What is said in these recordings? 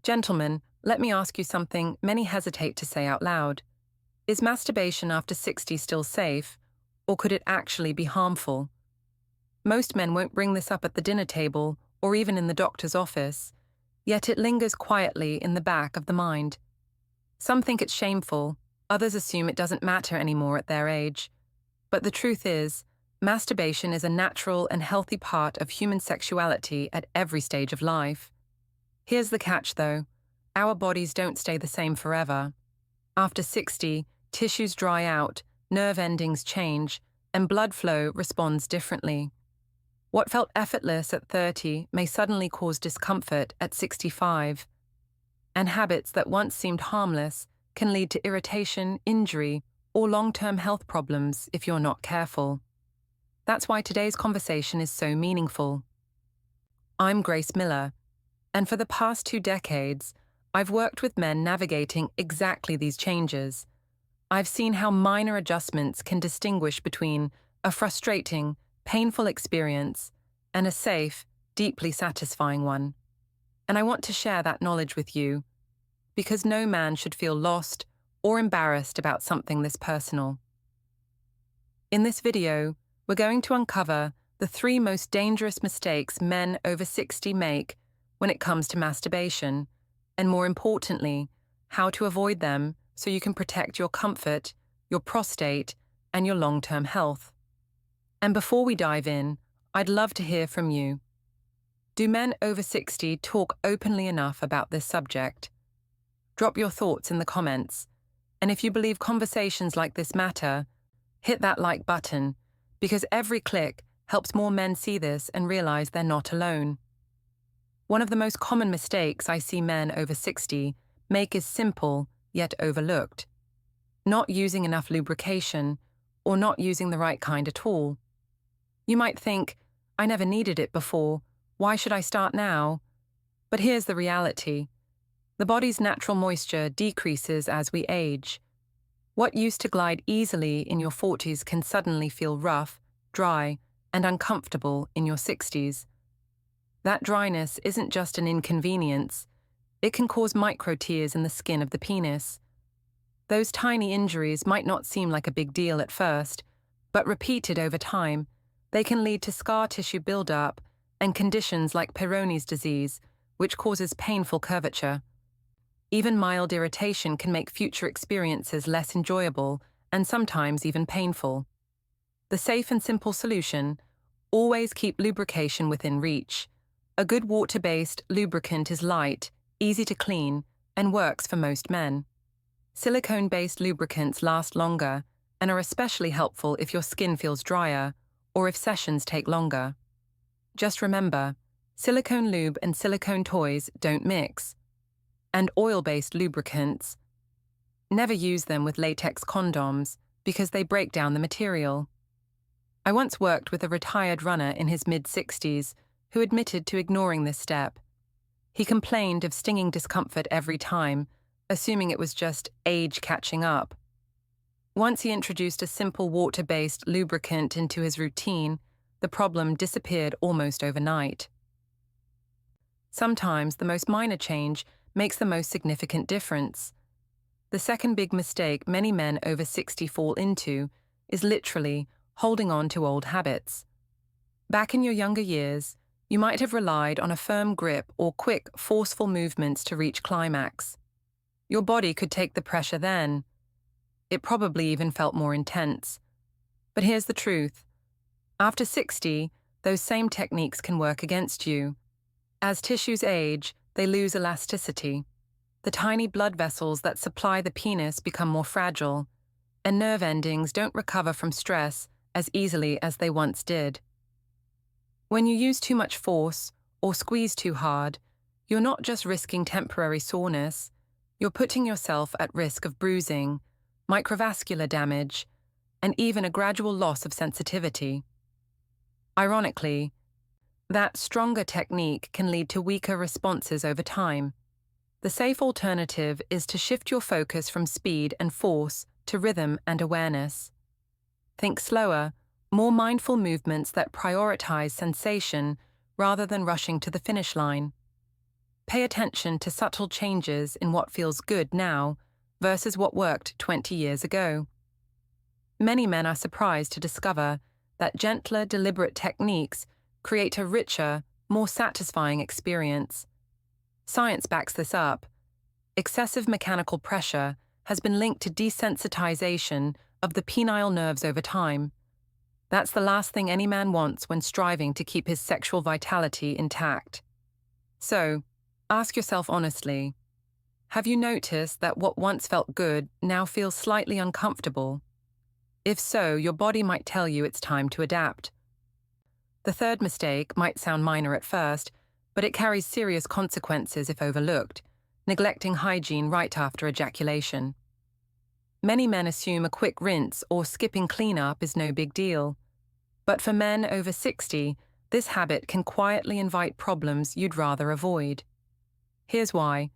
Gentlemen, let me ask you something many hesitate to say out loud. Is masturbation after 60 still safe, or could it actually be harmful? Most men won't bring this up at the dinner table or even in the doctor's office, yet it lingers quietly in the back of the mind. Some think it's shameful, others assume it doesn't matter anymore at their age. But the truth is, masturbation is a natural and healthy part of human sexuality at every stage of life. Here's the catch though, our bodies don't stay the same forever. After 60, tissues dry out, nerve endings change, and blood flow responds differently. What felt effortless at 30 may suddenly cause discomfort at 65. And habits that once seemed harmless can lead to irritation, injury, or long-term health problems if you're not careful. That's why today's conversation is so meaningful. I'm Grace Miller, and for the past 2 decades, I've worked with men navigating exactly these changes. I've seen how minor adjustments can distinguish between a frustrating, painful experience and a safe, deeply satisfying one. And I want to share that knowledge with you, because no man should feel lost or embarrassed about something this personal. In this video, we're going to uncover the 3 most dangerous mistakes men over 60 make when it comes to masturbation, and more importantly, how to avoid them so you can protect your comfort, your prostate, and your long-term health. And before we dive in, I'd love to hear from you. Do men over 60 talk openly enough about this subject? Drop your thoughts in the comments, and if you believe conversations like this matter, hit that like button, because every click helps more men see this and realize they're not alone. One of the most common mistakes I see men over 60 make is simple, yet overlooked. Not using enough lubrication, or not using the right kind at all. You might think, I never needed it before, why should I start now? But here's the reality. The body's natural moisture decreases as we age. What used to glide easily in your 40s can suddenly feel rough, dry, and uncomfortable in your 60s. That dryness isn't just an inconvenience, it can cause micro-tears in the skin of the penis. Those tiny injuries might not seem like a big deal at first, but repeated over time, they can lead to scar tissue buildup and conditions like Peyronie's disease, which causes painful curvature. Even mild irritation can make future experiences less enjoyable and sometimes even painful. The safe and simple solution: always keep lubrication within reach. A good water-based lubricant is light, easy to clean, and works for most men. Silicone-based lubricants last longer and are especially helpful if your skin feels drier or if sessions take longer. Just remember, silicone lube and silicone toys don't mix. And oil-based lubricants, never use them with latex condoms because they break down the material. I once worked with a retired runner in his mid-60s who admitted to ignoring this step. He complained of stinging discomfort every time, assuming it was just age catching up. Once he introduced a simple water-based lubricant into his routine, the problem disappeared almost overnight. Sometimes the most minor change makes the most significant difference. The second big mistake many men over 60 fall into is literally holding on to old habits. Back in your younger years, you might have relied on a firm grip or quick, forceful movements to reach climax. Your body could take the pressure then. It probably even felt more intense. But here's the truth. After 60, those same techniques can work against you. As tissues age, they lose elasticity. The tiny blood vessels that supply the penis become more fragile, and nerve endings don't recover from stress as easily as they once did. When you use too much force or squeeze too hard, you're not just risking temporary soreness, you're putting yourself at risk of bruising, microvascular damage, and even a gradual loss of sensitivity. Ironically, that stronger technique can lead to weaker responses over time. The safe alternative is to shift your focus from speed and force to rhythm and awareness. Think slower, more mindful movements that prioritize sensation rather than rushing to the finish line. Pay attention to subtle changes in what feels good now versus what worked 20 years ago. Many men are surprised to discover that gentler, deliberate techniques create a richer, more satisfying experience. Science backs this up. Excessive mechanical pressure has been linked to desensitization of the penile nerves over time. That's the last thing any man wants when striving to keep his sexual vitality intact. So, ask yourself honestly, have you noticed that what once felt good now feels slightly uncomfortable? If so, your body might tell you it's time to adapt. The third mistake might sound minor at first, but it carries serious consequences if overlooked, neglecting hygiene right after ejaculation. Many men assume a quick rinse or skipping cleanup is no big deal. But for men over 60, this habit can quietly invite problems you'd rather avoid. Here's why.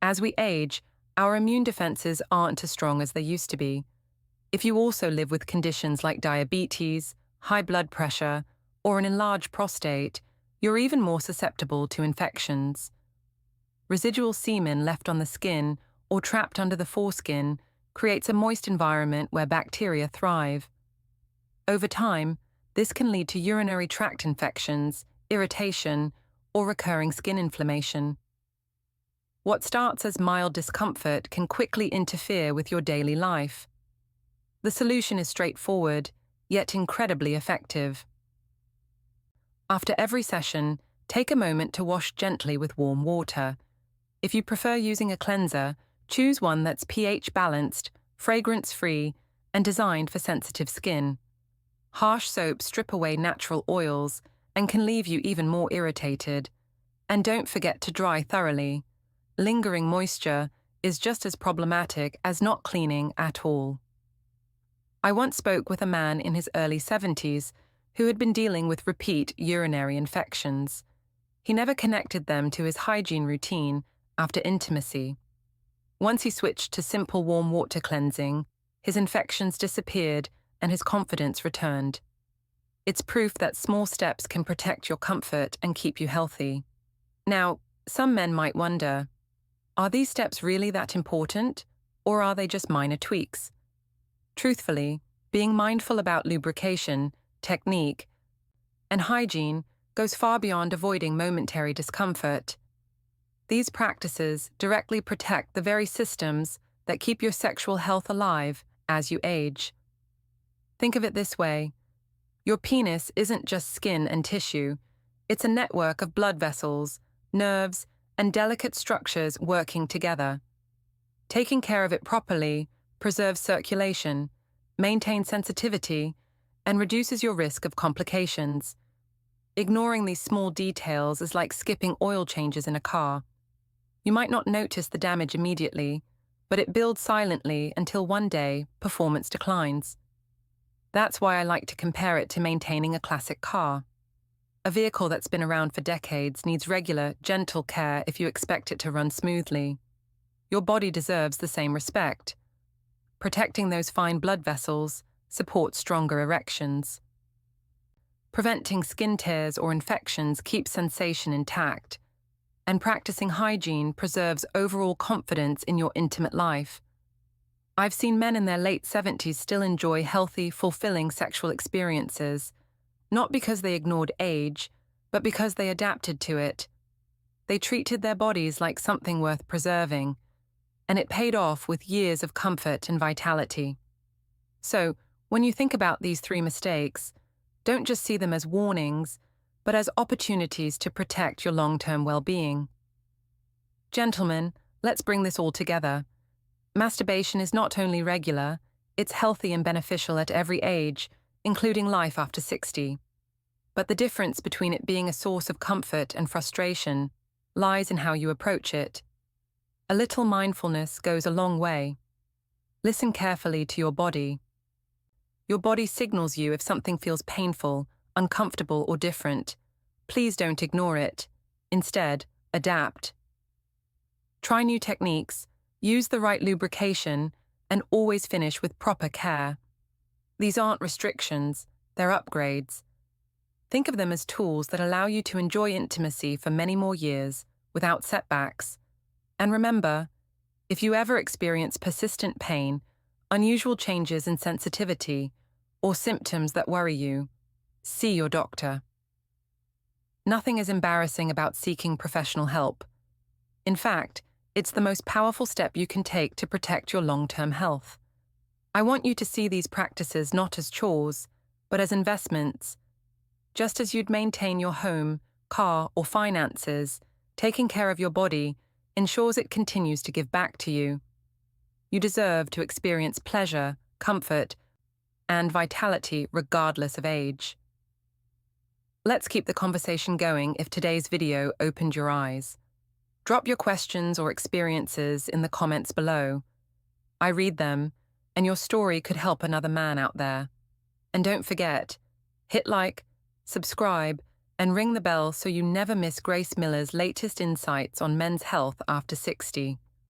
As we age, our immune defenses aren't as strong as they used to be. If you also live with conditions like diabetes, high blood pressure, or an enlarged prostate, you're even more susceptible to infections. Residual semen left on the skin or trapped under the foreskin creates a moist environment where bacteria thrive. Over time, this can lead to urinary tract infections, irritation, or recurring skin inflammation. What starts as mild discomfort can quickly interfere with your daily life. The solution is straightforward, yet incredibly effective. After every session, take a moment to wash gently with warm water. If you prefer using a cleanser, choose one that's pH balanced, fragrance-free, and designed for sensitive skin. Harsh soaps strip away natural oils and can leave you even more irritated. And don't forget to dry thoroughly. Lingering moisture is just as problematic as not cleaning at all. I once spoke with a man in his early 70s who had been dealing with repeat urinary infections. He never connected them to his hygiene routine after intimacy. Once he switched to simple warm water cleansing, his infections disappeared and his confidence returned. It's proof that small steps can protect your comfort and keep you healthy. Now, some men might wonder, are these steps really that important, or are they just minor tweaks? Truthfully, being mindful about lubrication, technique, and hygiene goes far beyond avoiding momentary discomfort. These practices directly protect the very systems that keep your sexual health alive as you age. Think of it this way. Your penis isn't just skin and tissue. It's a network of blood vessels, nerves, and delicate structures working together. Taking care of it properly preserves circulation, maintains sensitivity, and reduces your risk of complications. Ignoring these small details is like skipping oil changes in a car. You might not notice the damage immediately, but it builds silently until one day performance declines. That's why I like to compare it to maintaining a classic car. A vehicle that's been around for decades needs regular, gentle care if you expect it to run smoothly. Your body deserves the same respect. Protecting those fine blood vessels supports stronger erections. Preventing skin tears or infections keeps sensation intact, and practicing hygiene preserves overall confidence in your intimate life. I've seen men in their late 70s still enjoy healthy, fulfilling sexual experiences, not because they ignored age, but because they adapted to it. They treated their bodies like something worth preserving, and it paid off with years of comfort and vitality. So, when you think about these 3 mistakes, don't just see them as warnings, but as opportunities to protect your long-term well-being. Gentlemen, let's bring this all together. Masturbation is not only regular, it's healthy and beneficial at every age, including life after 60. But the difference between it being a source of comfort and frustration lies in how you approach it. A little mindfulness goes a long way. Listen carefully to your body. Your body signals you if something feels painful, uncomfortable, or different. Please don't ignore it. Instead, adapt. Try new techniques, use the right lubrication, and always finish with proper care. These aren't restrictions, they're upgrades. Think of them as tools that allow you to enjoy intimacy for many more years, without setbacks. And remember, if you ever experience persistent pain, unusual changes in sensitivity, or symptoms that worry you, see your doctor. Nothing is embarrassing about seeking professional help. In fact, it's the most powerful step you can take to protect your long-term health. I want you to see these practices not as chores, but as investments. Just as you'd maintain your home, car, or finances, taking care of your body ensures it continues to give back to you. You deserve to experience pleasure, comfort, and vitality regardless of age. Let's keep the conversation going if today's video opened your eyes. Drop your questions or experiences in the comments below. I read them, and your story could help another man out there. And don't forget, hit like, subscribe, and ring the bell so you never miss Grace Miller's latest insights on men's health after 60.